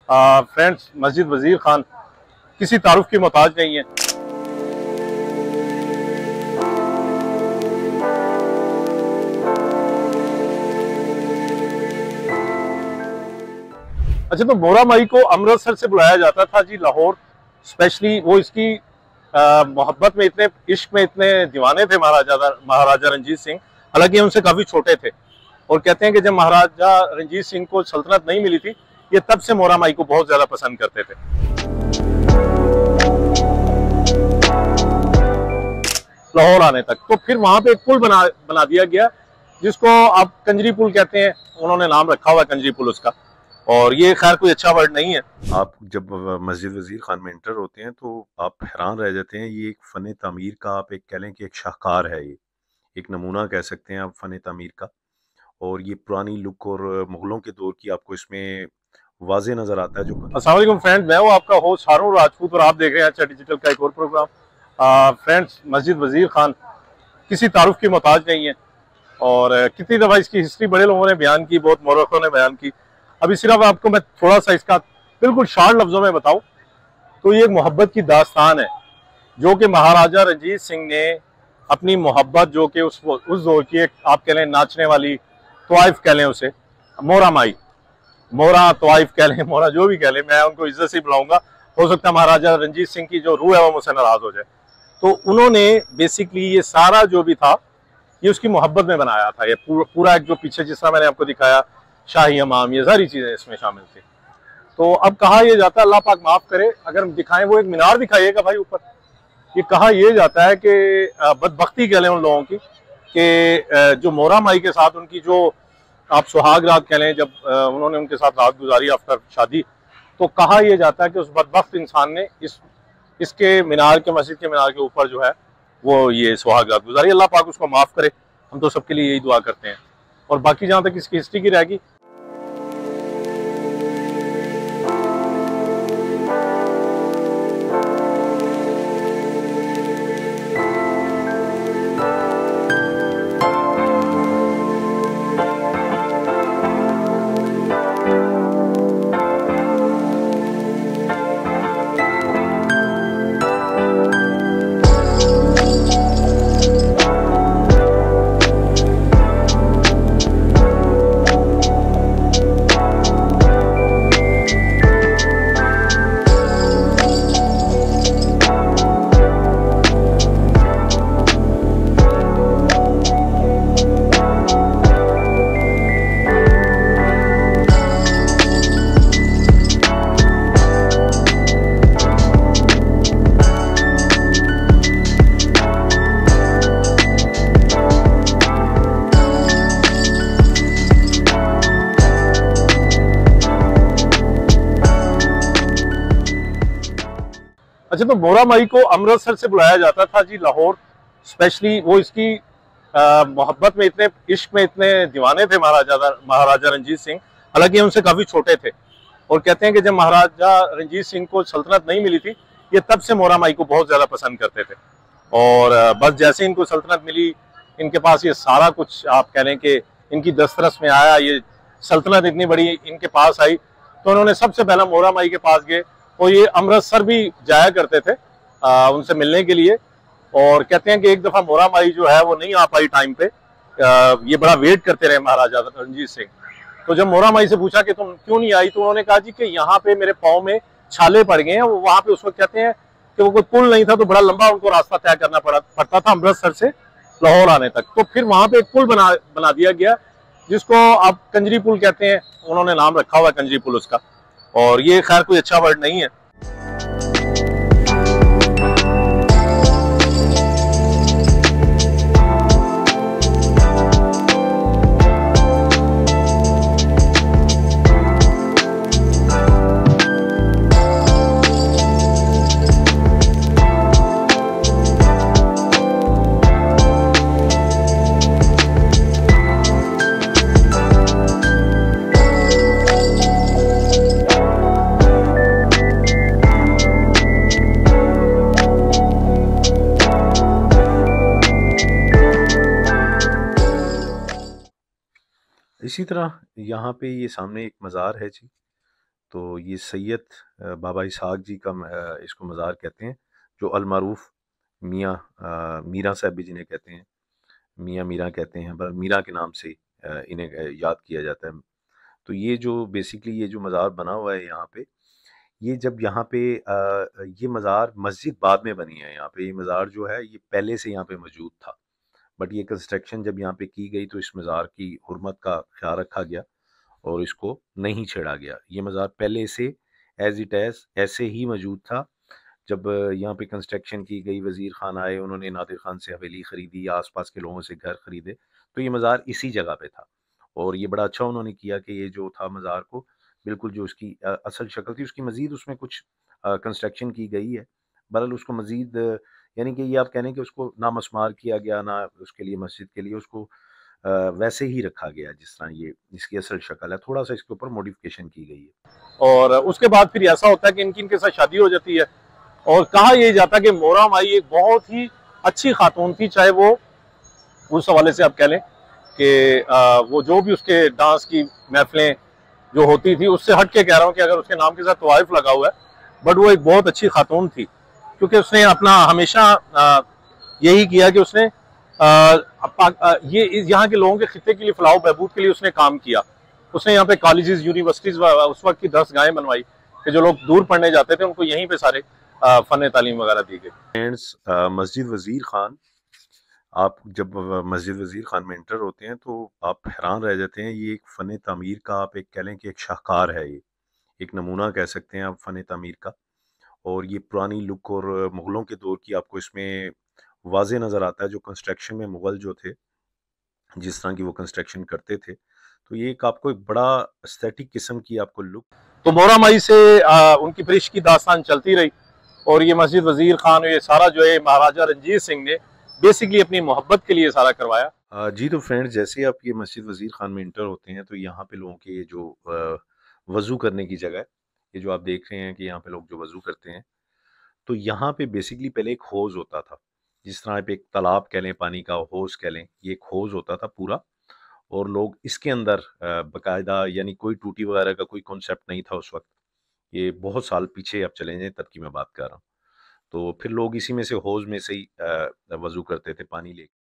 Friends, मस्जिद वजीर खान किसी तारुफ की मोहताज नहीं है। अच्छा, तो मोहरा माई को अमृतसर से बुलाया जाता था जी, लाहौर स्पेशली। वो इसकी मोहब्बत में इतने, इश्क में इतने दीवाने थे महाराजा रंजीत सिंह। हालांकि उनसे काफी छोटे थे, और कहते हैं कि जब महाराजा रंजीत सिंह को सल्तनत नहीं मिली थी, ये तब से मोहरा माई को बहुत ज्यादा पसंद करते थे। लाहौर आने तक तो फिर वहां पे एक पुल बना दिया गया, जिसको आप कंजरी पुल कहते हैं। उन्होंने नाम रखा हुआ है कंजरी पुल उसका, और ये खैर कोई अच्छा वर्ड नहीं है। आप जब मस्जिद वजीर खान में इंटर होते हैं तो आप हैरान रह जाते हैं। ये एक फ़न तामीर का, आप एक कह लें कि एक शाहकार है। ये एक नमूना कह सकते हैं आप फ़न तामीर का। और ये पुरानी लुक और मुग़लों के दौर की आपको इसमें वाज़े नज़र आता है। जो अस्सलाम वालेकुम फ्रेंड्स, मैं हूँ आपका होस्ट हारून राजपूत, और आप देख रहे हैं अच्छा डिजिटल का एक और प्रोग्राम। फ्रेंड्स, मस्जिद वजीर खान किसी तारुफ की मोहताज नहीं है, और कितनी दफ़ा इसकी हिस्ट्री बड़े लोगों ने बयान की, बहुत मौरखों ने बयान की। अभी सिर्फ आपको मैं थोड़ा सा इसका बिल्कुल शार्ट लफ्जों में बताऊं तो ये एक मोहब्बत की दास्तान है, जो कि महाराजा रंजीत सिंह ने अपनी मोहब्बत, जो कि उस दौर की एक, आप कह लें नाचने वाली तवाइफ कह लें उसे, मोहरा माई, मोहरा तवाइफ कह लें, मोहरा जो भी कह लें, मैं उनको इज्जत से बुलाऊंगा। हो सकता है महाराजा रंजीत सिंह की जो रूह है वो मुझसे नाराज हो जाए। तो उन्होंने बेसिकली ये सारा जो भी था, ये उसकी मोहब्बत में बनाया था। ये पूरा एक जो पीछे जिस तरह मैंने आपको दिखाया, शाही हमाम, ये सारी चीजें इसमें शामिल थी। तो अब कहा यह जाता है, अल्लाह पाक माफ करे अगर हम दिखाएं, वो एक मीनार दिखाइएगा भाई ऊपर। ये कहा यह जाता है कि बदबख्ती कह लें उन लोगों की, कि जो मोहरा माई के साथ उनकी जो आप सुहाग रात कह लें, जब उन्होंने उनके साथ रात गुजारी आफ्टर शादी, तो कहा यह जाता है कि उस बदबख्त इंसान ने इसके मीनार के, मस्जिद के मीनार के ऊपर जो है वो ये सुहाग रात गुजारी। अल्लाह पाक उसको माफ करे, हम तो सबके लिए यही दुआ करते हैं। और बाकी जहां तक इसकी हिस्ट्री की रहेगी, अच्छा, तो मोहरा माई को अमृतसर से बुलाया जाता था जी, लाहौर स्पेशली। वो इसकी मोहब्बत में इतने, इश्क में इतने दीवाने थे महाराजा रंजीत सिंह। हालांकि उनसे काफी छोटे थे, और कहते हैं कि जब महाराजा रंजीत सिंह को सल्तनत नहीं मिली थी, ये तब से मोहरा माई को बहुत ज्यादा पसंद करते थे। और बस जैसे इनको सल्तनत मिली, इनके पास ये सारा कुछ, आप कह लें कि इनकी दस्तरस में आया, ये सल्तनत इतनी बड़ी इनके पास आई, तो उन्होंने सबसे पहला मोहरा माई के पास गए। और ये अमृतसर भी जाया करते थे उनसे मिलने के लिए। और कहते हैं कि एक दफा मोहरा माई जो है वो नहीं आ पाई टाइम पे, ये बड़ा वेट करते रहे महाराजा रंजीत सिंह। तो जब मोहरा माई से पूछा कि तुम क्यों नहीं आई, तो उन्होंने कहा जी कि यहाँ पे मेरे पाँव में छाले पड़ गए हैं। वो वहां पे उस वक्त कहते हैं कि वो कोई पुल नहीं था, तो बड़ा लंबा उनको रास्ता तय करना पड़ता था अमृतसर से लाहौर आने तक। तो फिर वहां पे एक पुल बना दिया गया, जिसको आप कंजरी पुल कहते हैं। उन्होंने नाम रखा हुआ है कंजरी पुल उसका, और ये खैर कोई अच्छा वर्ड नहीं है। इसी तरह यहाँ पे ये सामने एक मज़ार है जी, तो ये सैयद बाबा इसहाक जी का इसको मज़ार कहते हैं, जो अलमारूफ मियाँ मीरा साहब भी जिन्हें कहते हैं, मियाँ मीरा कहते हैं, पर मीरा के नाम से इन्हें याद किया जाता है। तो ये जो बेसिकली ये जो मज़ार बना हुआ है यहाँ पे, ये जब यहाँ पे ये मज़ार मस्जिद बाद में बनी है यहाँ पे, ये मज़ार जो है ये पहले से यहाँ पे मौजूद था। बट ये कंस्ट्रक्शन जब यहाँ पे की गई तो इस मज़ार की हुर्मत का ख्याल रखा गया और इसको नहीं छेड़ा गया। ये मज़ार पहले से एज़ इट एज़ ऐसे ही मौजूद था। जब यहाँ पे कंस्ट्रक्शन की गई, वज़ीर ख़ान आए, उन्होंने नादिर ख़ान से हवेली ख़रीदी, आस-पास के लोगों से घर ख़रीदे, तो ये मज़ार इसी जगह पे था। और ये बड़ा अच्छा उन्होंने किया कि ये जो था मज़ार को बिल्कुल जो उसकी असल शक्ल थी, उसकी मज़ीद उसमें कुछ कंस्ट्रक्शन की गई है। बहरहाल उसको मज़ीद यानी कि ये आप कह लें कि उसको ना मसमार किया गया, ना उसके लिए मस्जिद के लिए उसको वैसे ही रखा गया जिस तरह ये इसकी असल शक्ल है। थोड़ा-सा इसके ऊपर मॉडिफ़िकेशन की गई है। और उसके बाद फिर ऐसा होता है कि इनकी इनके साथ शादी हो जाती है। और कहा यही जाता है कि मोहरा माई एक बहुत ही अच्छी खातून थी, चाहे वो उस हवाले से आप कह लें कि वो जो भी उसके डांस की महफिलें जो होती थी, उससे हट के कह रहा हूँ कि अगर उसके नाम के साथ तवाइफ लगा हुआ है, बट वो एक बहुत अच्छी खातून थी, क्योंकि उसने अपना हमेशा यही किया कि उसने ये यहाँ के लोगों के खिते के लिए, फलाह बहबूद के लिए उसने काम किया। उसने यहाँ पे कॉलेजेस, यूनिवर्सिटीज उस वक्त की दरसगाहें बनवाई कि जो लोग दूर पढ़ने जाते थे उनको यहीं पे सारे फन तालीम वगैरह दी गई। फ्रेंड्स, मस्जिद वज़ीर ख़ान, आप जब मस्जिद वज़ीर ख़ान में एंटर होते हैं तो आप हैरान रह जाते हैं। ये एक फ़न तामीर का आप एक कह लें कि एक शाहकार है ये, एक नमूना कह सकते हैं आप फ़न तामीर का। और ये पुरानी लुक और मुग़लों के दौर की आपको इसमें वाज़े नज़र आता है, जो कंस्ट्रक्शन में मुग़ल जो थे, जिस तरह की वो कंस्ट्रक्शन करते थे। तो ये एक आपको एक बड़ा एस्थेटिक किस्म की आपको लुक। तो मोहरा माई से उनकी परिश की दास्तान चलती रही, और ये मस्जिद वज़ीर ख़ान, ये सारा जो है महाराजा रंजीत सिंह ने बेसिकली अपनी मोहब्बत के लिए सारा करवाया। जी, तो फ्रेंड्स, जैसे आप ये मस्जिद वज़ीर ख़ान में एंटर होते हैं तो यहाँ पे लोगों के ये जो वज़ू करने की जगह है, ये जो आप देख रहे हैं कि यहाँ पे लोग जो वज़ू करते हैं, तो यहाँ पे बेसिकली पहले एक हौज़ होता था। जिस तरह आप एक तालाब कह लें, पानी का हौज़ कह लें, ये एक हौज़ होता था पूरा। और लोग इसके अंदर बाकायदा, यानी कोई टूटी वगैरह का कोई कॉन्सेप्ट नहीं था उस वक़्त। ये बहुत साल पीछे आप चले जाएँ तब की मैं बात कर रहा हूँ। तो फिर लोग इसी में से हौज़ में से ही वज़ू करते थे पानी लेके।